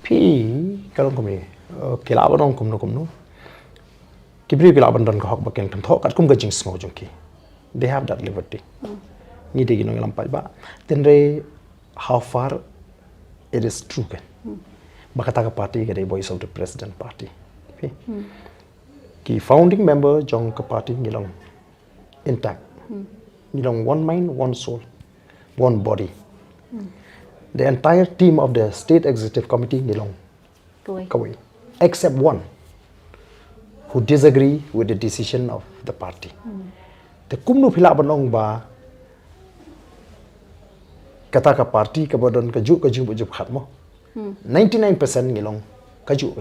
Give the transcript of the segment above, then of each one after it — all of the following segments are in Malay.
Pi kalau kami kilaban orang kumno kibri kilaban dan kahok baken kan thok kat kum gajing smau jongki they have that liberty ni de ginong lampai ba then re how far it is true kan bakata ka party ke voice of the president party ki founding member jong ka party ngilong intact ngilong one mind one soul one body the entire team of the state executive committee ngilong kawai except one who disagree with the decision of the party the kumnu phila banong ba kata ka party ka bodon ka ju khat mo 99% ngilong ka ju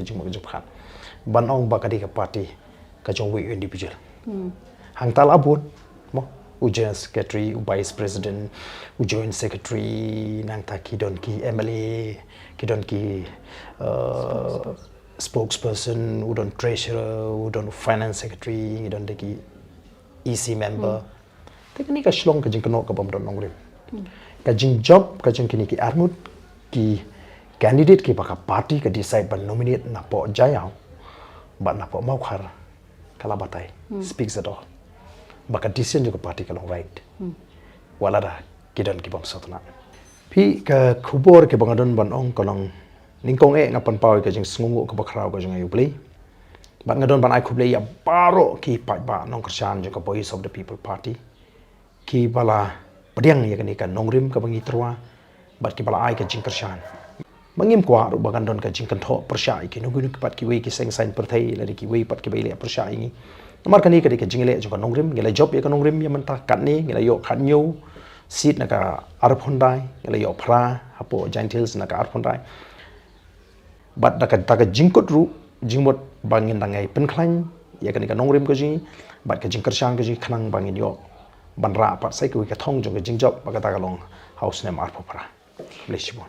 khat banong ba ka di ka party ka jong we individual hang tal abun mo ujian secretary vice president joint secretary nang ta ki don ki MLA ki don ki spokesperson udon treasurer udon finance secretary udon ki EC member tekni ka shlong ka jing kano ka bam don nongrim ka jing job ka jing kini ki armut ki candidate ki baka party ka decide ban nominate na po Jaiaw ba na po Mawkhar kala batai speaks at all baka decision juga party kalau right wala dah kidan ki bam sotna pi ka khubor ke bangadon banong kolong ningkong ngapan pau ka jing sngungu ka bakrau ka jing ayu play ban ngadon ban ai khublei ya baro ki pa ba nong kersan juga voice of the people party ki bala pediang ya kani kan nongrim ka bangi trua bat ki bala ai ka jing kersan mangim kwa ru bagandon ka jing kan tho persai ki nugu ki pat ki we ki seng sain perthai la ki we pat ki bele persai ngi mar kani ka jing le juga nongrim ngela job ya ka nongrim ya mentah kan ni ngela yo khan nyu seat na ka arphondai ngela yo phra hapo gentils na ka arphondai bat da ka jingkot ru jingmot bangin dangai penklang ya kan nongrim ko ji bat ka jingkersang ko ji khnang bangin yo banra pat sai ko ka thong jong ka jingjop ba ka ta ka long house name arpho para bless you